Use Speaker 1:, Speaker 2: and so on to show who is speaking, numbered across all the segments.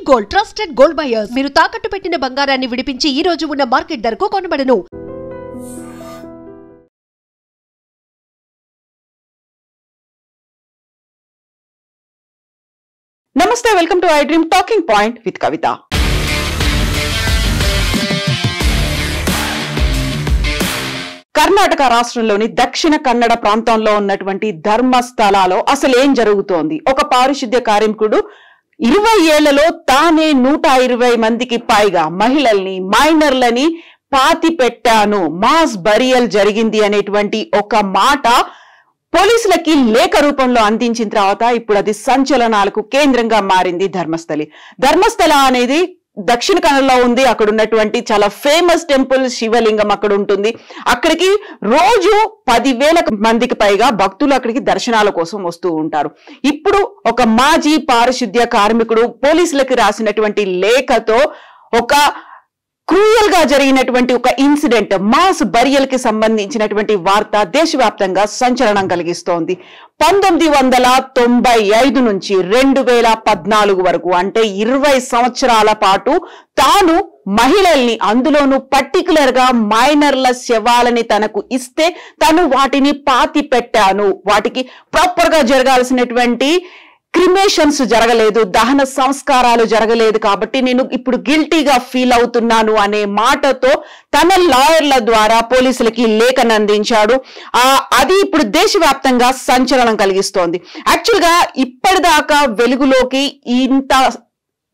Speaker 1: Gold trusted gold buyers మీరు తాకట్టు పెట్టిన బంగారాన్ని విడిపించి ఈ రోజు ఉన్న మార్కెట్ ధరకు కొనబడను.
Speaker 2: నమస్తే, welcome to I dream talking point with Kavitha. Karnataka రాష్ట్రంలోని దక్షిణ కన్నడ ప్రాంతంలో ఉన్నటువంటి ధర్మస్థలాలో అసలు ఏం జరుగుతోంది? ఒక పారిశుద్ధ్య కార్మికుడు 20 ఏళ్లలో తానే 120 మందికి పైగా మహిళల్ని, మైనర్లని పాతి పెట్టాను, మాస్ బరియల్ జరిగింది అనేటువంటి ఒక మాట పోలీసులకి లేఖ రూపంలో అందించిన తర్వాత ఇప్పుడు అది సంచలనాలకు కేంద్రంగా మారింది. ధర్మస్థల అనేది దక్షిణ కన్నడలో ఉంది. అక్కడ ఉన్నటువంటి చాలా ఫేమస్ టెంపుల్ శివలింగం అక్కడ ఉంటుంది. అక్కడికి రోజు 10,000 మందికి పైగా భక్తులు అక్కడికి దర్శనాల కోసం వస్తూ ఉంటారు. ఇప్పుడు ఒక మాజీ పారిశుద్ధ్య కార్మికుడు పోలీసులకు రాసినటువంటి లేఖతో ఒక క్రూయల్ గా జరిగినటువంటి ఒక ఇన్సిడెంట్, మాస్ బరియల్ కి సంబంధించినటువంటి వార్త దేశవ్యాప్తంగా సంచలనం కలిగిస్తోంది. 1995 నుంచి 2014 వరకు అంటే 20 సంవత్సరాల పాటు తాను మహిళల్ని, అందులోనూ పర్టికులర్ గా మైనర్ల శవాలని తనకు ఇస్తే తను వాటిని పాతి పెట్టాను, వాటికి ప్రాపర్ గా జరగాల్సినటువంటి క్రిమేషన్స్ జరగలేదు, దహన సంస్కారాలు జరగలేదు, కాబట్టి నేను ఇప్పుడు గిల్టీగా ఫీల్ అవుతున్నాను అనే మాటతో తన లాయర్ల ద్వారా పోలీసులకి లేఖను అందించాడు. అది ఇప్పుడు దేశవ్యాప్తంగా సంచలనం కలిగిస్తోంది. యాక్చువల్ గా ఇప్పటిదాకా వెలుగులోకి ఇంత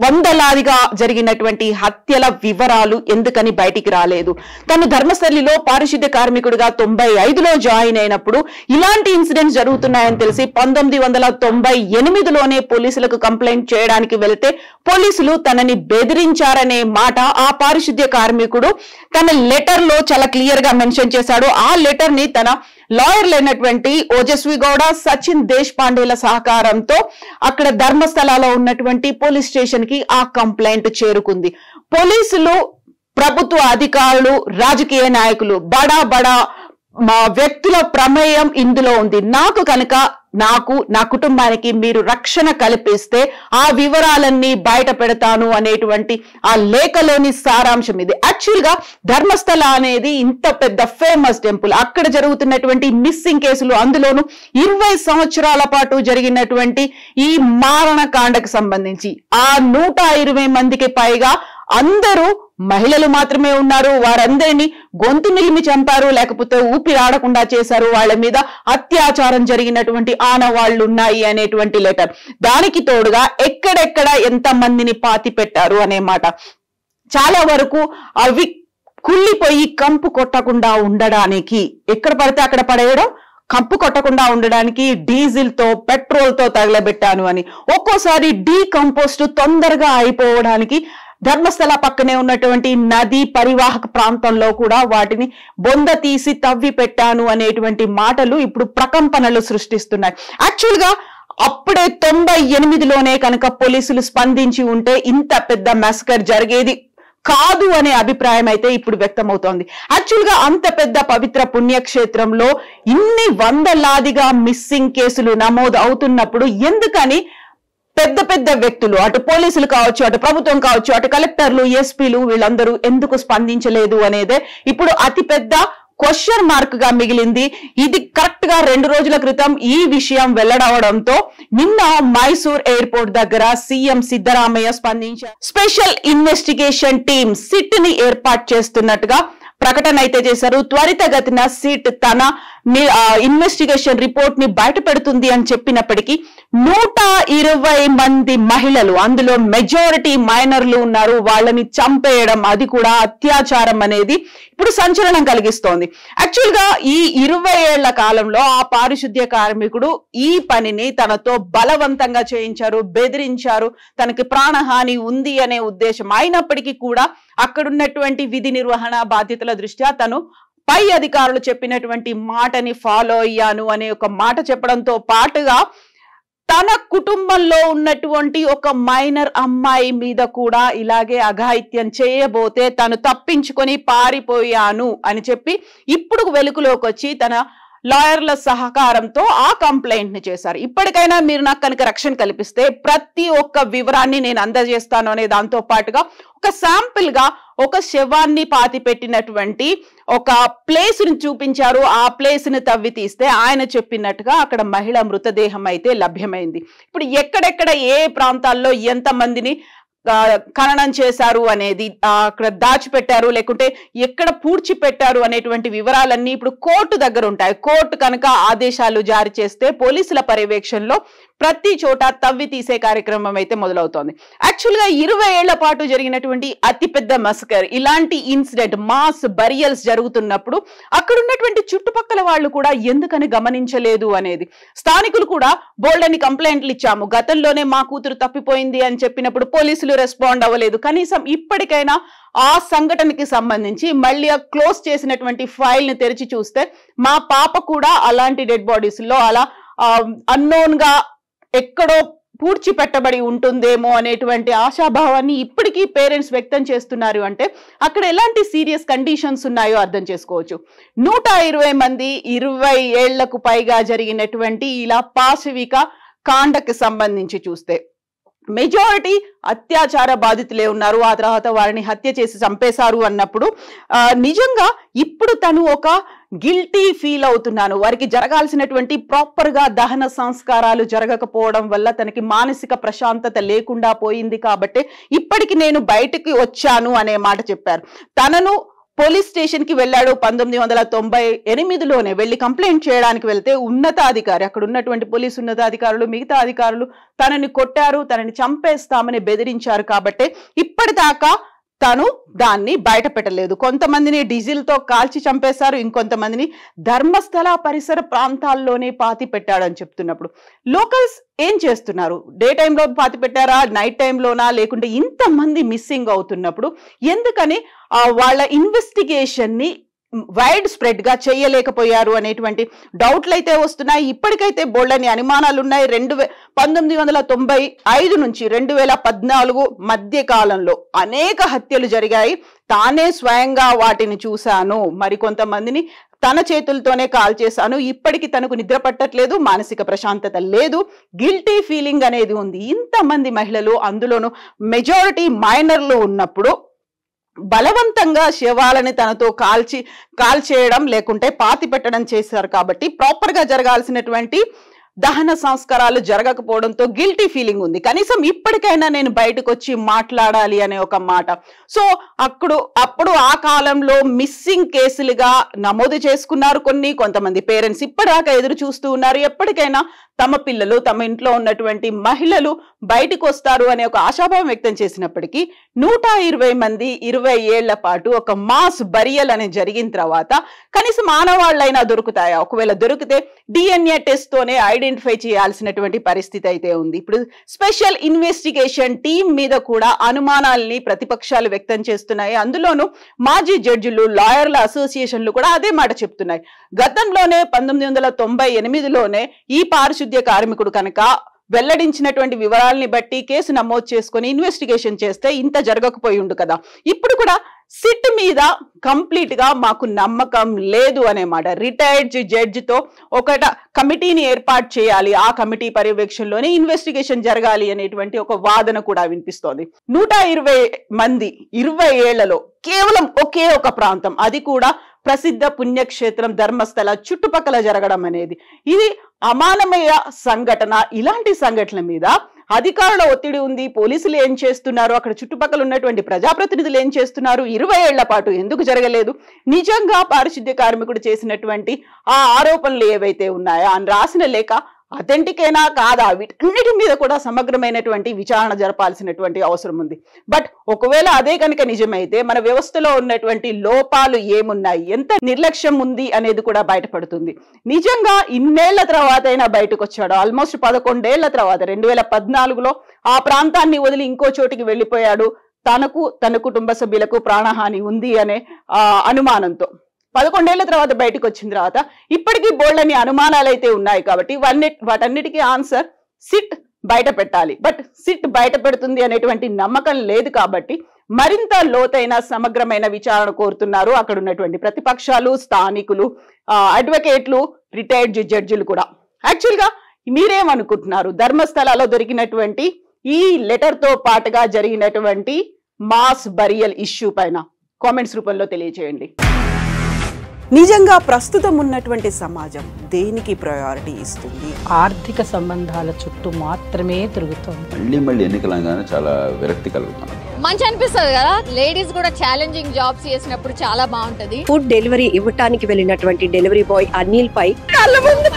Speaker 2: వందలాదిగా జరిగినటువంటి హత్యల వివరాలు ఎందుకని బయటికి రాలేదు? తను ధర్మస్థలిలో పారిశుద్ధ్య కార్మికుడిగా 95లో జాయిన్ అయినప్పుడు ఇలాంటి ఇన్సిడెంట్స్ జరుగుతున్నాయని తెలిసి 1998లోనే పోలీసులకు కంప్లైంట్ చేయడానికి వెళితే పోలీసులు తనని బెదిరించారనే మాట ఆ పారిశుద్ధ్య కార్మికుడు తన లెటర్ లో చాలా క్లియర్ గా మెన్షన్ చేశాడు. ఆ లెటర్ ని తన లాయర్లు అయినటువంటి ఓజస్వి గౌడ, సచిన్ దేశ్ పాండేల సహకారంతో అక్కడ ధర్మస్థలలో ఉన్నటువంటి పోలీస్ స్టేషన్ కి ఆ కంప్లైంట్ చేరుకుంది. పోలీసులు, ప్రభుత్వ అధికారులు, రాజకీయ నాయకులు, బడా వ్యక్తుల ప్రమేయం ఇందులో ఉంది. నాకు నా కుటుంబానికి మీరు రక్షణ కల్పిస్తే ఆ వివరాలన్నీ బయట పెడతాను అనేటువంటి ఆ లేఖలోని సారాంశం ఇది. యాక్చువల్ గా ధర్మస్థల అనేది ఇంత పెద్ద ఫేమస్ టెంపుల్. అక్కడ జరుగుతున్నటువంటి మిస్సింగ్ కేసులు, అందులోనూ 20 సంవత్సరాల పాటు జరిగినటువంటి ఈ మారణకాండకు సంబంధించి ఆ 120 మందికి పైగా అందరూ మహిళలు మాత్రమే ఉన్నారు. వారందరినీ గొంతు నిలిమి చంపారు, లేకపోతే ఊపిరాడకుండా చేశారు, వాళ్ళ మీద అత్యాచారం జరిగినటువంటి ఆనవాళ్లు ఉన్నాయి అనేటువంటి లెటర్. దానికి తోడుగా ఎక్కడెక్కడ ఎంత మందిని పాతి పెట్టారు అనే మాట. చాలా వరకు అవి కుళ్ళిపోయి కంపు కొట్టకుండా ఉండడానికి, ఎక్కడ పడితే అక్కడ పడేయడం, కంపు కొట్టకుండా ఉండడానికి డీజిల్ తో, పెట్రోల్ తో తగలబెట్టాను అని. ఒక్కోసారి డీకంపోస్ట్ తొందరగా అయిపోవడానికి ధర్మస్థల పక్కనే ఉన్నటువంటి నది పరివాహక ప్రాంతంలో కూడా వాటిని బొంద తీసి తవ్వి పెట్టాను అనేటువంటి మాటలు ఇప్పుడు ప్రకంపనలు సృష్టిస్తున్నాయి. యాక్చువల్ గా అప్పుడే 98లోనే కనుక పోలీసులు స్పందించి ఉంటే ఇంత పెద్ద మాస్కర్ జరిగేది కాదు అనే అభిప్రాయం అయితే ఇప్పుడు వ్యక్తమవుతోంది. యాక్చువల్ గా అంత పెద్ద పవిత్ర పుణ్యక్షేత్రంలో ఇన్ని వందలాదిగా మిస్సింగ్ కేసులు నమోదు అవుతున్నప్పుడు ఎందుకని పెద్ద పెద్ద వ్యక్తులు, అటు పోలీసులు కావచ్చు, అటు ప్రభుత్వం కావచ్చు, అటు కలెక్టర్లు, ఎస్పీలు, వీళ్ళందరూ ఎందుకు స్పందించలేదు అనేదే ఇప్పుడు అతిపెద్ద క్వశ్చన్ మార్క్ గా మిగిలింది. ఇది కరెక్ట్ గా 2 రోజుల క్రితం ఈ విషయం వెల్లడవడంతో నిన్న మైసూర్ ఎయిర్పోర్ట్ దగ్గర సీఎం సిద్ధరామయ్య స్పందించారు. స్పెషల్ ఇన్వెస్టిగేషన్ టీమ్ సిట్ ని ఏర్పాటు చేస్తున్నట్టుగా ప్రకటన అయితే చేశారు. త్వరితగతిన సిట్ తన ఇన్వెస్టిగేషన్ రిపోర్ట్ ని బయట పెడుతుంది అని చెప్పినప్పటికీ 120 మంది మహిళలు, అందులో మెజారిటీ మైనర్లు ఉన్నారు, వాళ్ళని చంపేయడం, అది కూడా అత్యాచారం అనేది ఇప్పుడు సంచలనం కలిగిస్తోంది. యాక్చువల్ గా ఈ 20 ఏళ్ల కాలంలో ఆ పారిశుద్ధ్య కార్మికుడు ఈ పనిని తనతో బలవంతంగా చేయించారు, బెదిరించారు, తనకి ప్రాణహాని ఉంది అనే ఉద్దేశం అయినప్పటికీ కూడా అక్కడున్నటువంటి విధి నిర్వహణ బాధ్యతల దృష్ట్యా తను పై అధికారులు చెప్పినటువంటి మాటని ఫాలో అయ్యాను అనే ఒక మాట చెప్పడంతో పాటుగా తన కుటుంబంలో ఉన్నటువంటి ఒక మైనర్ అమ్మాయి మీద కూడా ఇలాగే అఘాయిత్యం చేయబోతే తను తప్పించుకొని పారిపోయాను అని చెప్పి ఇప్పుడు వెలుగులోకి వచ్చి తన లాయర్ల సహకారంతో ఆ కంప్లైంట్ ని చేశారు. ఇప్పటికైనా మీరు నాకు కనుక రక్షణ కల్పిస్తే ప్రతి ఒక్క వివరాన్ని నేను అందజేస్తాను అనే దాంతో పాటుగా ఒక శాంపిల్ గా ఒక శవాన్ని పాతి పెట్టినటువంటి ఒక ప్లేస్ ని చూపించారు. ఆ ప్లేస్ ని తవ్వి తీస్తే ఆయన చెప్పినట్టుగా అక్కడ మహిళ మృతదేహం అయితే లభ్యమైంది. ఇప్పుడు ఎక్కడెక్కడ ఏ ప్రాంతాల్లో ఎంత మందిని ఖననం చేశారు అనేది, అక్కడ దాచిపెట్టారు లేకుంటే ఎక్కడ పూడ్చిపెట్టారు అనేటువంటి వివరాలన్నీ ఇప్పుడు కోర్టు దగ్గర ఉంటాయి. కోర్టు కనుక ఆదేశాలు జారీ చేస్తే పోలీసుల పర్యవేక్షణలో ప్రతి చోట తవ్వి తీసే కార్యక్రమం అయితే మొదలవుతోంది. యాక్చువల్ గా 20 ఏళ్ల పాటు జరిగినటువంటి అతిపెద్ద మస్కర్, ఇలాంటి ఇన్సిడెంట్ మాస్ బరియల్స్ జరుగుతున్నప్పుడు అక్కడ ఉన్నటువంటి చుట్టుపక్కల వాళ్ళు కూడా ఎందుకని గమనించలేదు అనేది, స్థానికులు కూడా బోల్డని కంప్లైంట్లు ఇచ్చాము, గతంలోనే మా కూతురు తప్పిపోయింది అని చెప్పినప్పుడు పోలీసులు రెస్పాండ్ అవ్వలేదు. కనీసం ఇప్పటికైనా ఆ సంఘటనకి సంబంధించి మళ్ళీ క్లోజ్ చేసినటువంటి ఫైల్ ని తెరిచి చూస్తే మా పాప కూడా అలాంటి డెడ్ బాడీస్ లో అలా అన్నోన్ గా ఎక్కడో పూడ్చిపెట్టబడి ఉంటుందేమో అనేటువంటి ఆశాభావాన్ని ఇప్పటికీ పేరెంట్స్ వ్యక్తం చేస్తున్నారు. అంటే అక్కడ ఎలాంటి సీరియస్ కండిషన్స్ ఉన్నాయో అర్థం చేసుకోవచ్చు. 120 మంది 20 ఏళ్లకు పైగా జరిగినటువంటి ఇలా పాశవిక కాండకి సంబంధించి చూస్తే మెజారిటీ అత్యాచార బాధితులే ఉన్నారు. ఆ తర్వాత వారిని హత్య చేసి చంపేశారు అన్నప్పుడు నిజంగా ఇప్పుడు తను ఒక గిల్టీ ఫీల్ అవుతున్నాను, వారికి జరగాల్సినటువంటి ప్రాపర్ గా దహన సంస్కారాలు జరగకపోవడం వల్ల తనకి మానసిక ప్రశాంతత లేకుండా పోయింది కాబట్టి ఇప్పటికి నేను బయటికి వచ్చాను అనే మాట చెప్పారు. తనను పోలీస్ స్టేషన్ కి వెళ్ళాడు 1998లోనే వెళ్ళి కంప్లైంట్ చేయడానికి వెళ్తే ఉన్నతాధికారి, అక్కడ ఉన్నటువంటి పోలీసు ఉన్నతాధికారులు మిగతా అధికారులు తనని కొట్టారు, తనని చంపేస్తామని బెదిరించారు. కాబట్టి ఇప్పటిదాకా తను దాన్ని బయట పెట్టలేదు. కొంతమందిని డీజిల్ తో కాల్చి చంపేశారు, ఇంకొంతమందిని ధర్మస్థల పరిసర ప్రాంతాల్లోనే పాతి పెట్టాడని చెప్తున్నప్పుడు లోకల్స్ ఏం చేస్తున్నారు? డే టైంలో పాతి పెట్టారా, నైట్ టైంలోనా, లేకుంటే ఇంతమంది మిస్సింగ్ అవుతున్నప్పుడు ఎందుకని వాళ్ళ ఇన్వెస్టిగేషన్ ని వైడ్ స్ప్రెడ్ గా చేయలేకపోయారు అనేటువంటి డౌట్లు అయితే వస్తున్నాయి. ఇప్పటికైతే బోల్డని అనుమానాలు ఉన్నాయి. 1995 నుంచి 2014 మధ్య కాలంలో అనేక హత్యలు జరిగాయి. తానే స్వయంగా వాటిని చూశాను, మరికొంతమందిని తన చేతులతోనే కాల్ చేశాను, ఇప్పటికి తనకు నిద్ర పట్టట్లేదు, మానసిక ప్రశాంతత లేదు, గిల్టీ ఫీలింగ్ అనేది ఉంది. ఇంతమంది మహిళలు, అందులోనూ మెజారిటీ మైనర్లు ఉన్నప్పుడు బలవంతంగా శవాలని తనతో కాల్చేయడం లేకుంటే పాతి పెట్టడం చేశారు. కాబట్టి ప్రాపర్ గా జరగాల్సినటువంటి దహన సంస్కారాలు జరగకపోవడంతో గిల్టీ ఫీలింగ్ ఉంది. కనీసం ఇప్పటికైనా నేను బయటకు వచ్చి మాట్లాడాలి అనే ఒక మాట. సో అప్పుడు ఆ కాలంలో మిస్సింగ్ కేసులుగా నమోదు చేసుకున్నారు కొంతమంది పేరెంట్స్ ఇప్పటిదాకా ఎదురు చూస్తూ ఉన్నారు. ఎప్పటికైనా తమ పిల్లలు, తమ ఇంట్లో ఉన్నటువంటి మహిళలు బయటకు వస్తారు అనే ఒక ఆశాభావం వ్యక్తం చేసినప్పటికీ 120 మంది 20 ఏళ్ల పాటు ఒక మాస్ బరియల్ అనేది జరిగిన తర్వాత కనీసం ఆనవాళ్ళైనా దొరుకుతాయా? ఒకవేళ దొరికితే DNA టెస్ట్ తోనే ఐడెంటిఫై చేయాల్సినటువంటి పరిస్థితి అయితే ఉంది. ఇప్పుడు స్పెషల్ ఇన్వెస్టిగేషన్ టీం మీద కూడా అనుమానాలని ప్రతిపక్షాలు వ్యక్తం చేస్తున్నాయి. అందులోనూ మాజీ జడ్జిలు, లాయర్ల అసోసియేషన్లు కూడా అదే మాట చెప్తున్నాయి. గతంలోనే 1998లోనే ఈ పారిశుద్ధ్య కార్మికుడు కనుక వెల్లడించినటువంటి వివరాలని బట్టి కేసు నమోదు చేసుకుని ఇన్వెస్టిగేషన్ చేస్తే ఇంత జరగకపోయి ఉండు కదా. ఇప్పుడు కూడా సిట్ మీద కంప్లీట్ గా మాకు నమ్మకం లేదు అనే మాట. రిటైర్డ్ జడ్జి తో ఒక కమిటీని ఏర్పాటు చేయాలి, ఆ కమిటీ పర్యవేక్షణలోనే ఇన్వెస్టిగేషన్ జరగాలి అనేటువంటి ఒక వాదన కూడా వినిపిస్తోంది. 120 మంది 20 ఏళ్లలో కేవలం ఒకే ఒక ప్రాంతం, అది కూడా ప్రసిద్ధ పుణ్యక్షేత్రం ధర్మస్థల చుట్టుపక్కల జరగడం అనేది ఇది అమానమయ సంఘటన. ఇలాంటి సంఘటనల మీద అధికారుల ఒత్తిడి ఉంది. పోలీసులు ఏం చేస్తున్నారు, అక్కడ చుట్టుపక్కల ఉన్నటువంటి ప్రజాప్రతినిధులు ఏం చేస్తున్నారు, 20 ఏళ్ల పాటు ఎందుకు జరగలేదు, నిజంగా పారిశుద్ధ్య కార్మికుడు చేసినటువంటి ఆ ఆరోపణలు ఏవైతే ఉన్నాయో అని రాసిన లేఖ అథెంటికేనా కాదా, వీటన్నిటి మీద కూడా సమగ్రమైనటువంటి విచారణ జరపాల్సినటువంటి అవసరం ఉంది. బట్ ఒకవేళ అదే కనుక నిజమైతే మన వ్యవస్థలో ఉన్నటువంటి లోపాలు ఏమున్నాయి, ఎంత నిర్లక్ష్యం ఉంది అనేది కూడా బయటపడుతుంది. నిజంగా ఇన్నేళ్ల తర్వాత అయినా బయటకు వచ్చాడు. ఆల్మోస్ట్ 11 ఏళ్ల తర్వాత 2014లో ఆ ప్రాంతాన్ని వదిలి ఇంకో చోటికి వెళ్ళిపోయాడు. తన కుటుంబ సభ్యులకు ప్రాణహాని ఉంది అనే అనుమానంతో 11 ఏళ్ల తర్వాత బయటకు వచ్చిన తర్వాత ఇప్పటికీ బోల్డని అనుమానాలు అయితే ఉన్నాయి. కాబట్టి వాటన్నిటికీ ఆన్సర్ సిట్ బయట పెట్టాలి. బట్ సిట్ బయట పెడుతుంది అనేటువంటి నమ్మకం లేదు. కాబట్టి మరింత లోతైన సమగ్రమైన విచారణ కోరుతున్నారు అక్కడ ఉన్నటువంటి ప్రతిపక్షాలు, స్థానికులు, అడ్వకేట్లు, రిటైర్డ్ జడ్జిలు కూడా. యాక్చువల్ గా మీరేమనుకుంటున్నారు? ధర్మస్థలాలో దొరికినటువంటి ఈ లెటర్ తో పాటుగా జరిగినటువంటి మాస్ బరియల్ ఇష్యూ పైన కామెంట్స్ రూపంలో తెలియజేయండి.
Speaker 3: నిజంగా ప్రస్తుతం ఉన్నటువంటి సమాజం దేనికి ప్రయారిటీ ఇస్తుంది?
Speaker 4: ఆర్థిక సంబంధాల చుట్టూ మాత్రమే తిరుగుతోంది.
Speaker 5: మళ్ళీ ఎన్నికలంగానే చాలా విరక్తి కలుగుతున్నాం.
Speaker 6: మంచి అనిపిస్తుంది కదా, లేడీస్ కూడా ఛాలెంజింగ్ జాబ్స్ చేసినప్పుడు చాలా బాగుంటది.
Speaker 7: ఫుడ్ డెలివరీ ఇవ్వటానికి వెళ్ళినటువంటి డెలివరీ బాయ్ అనిల్ పై కళ్ళ ముందు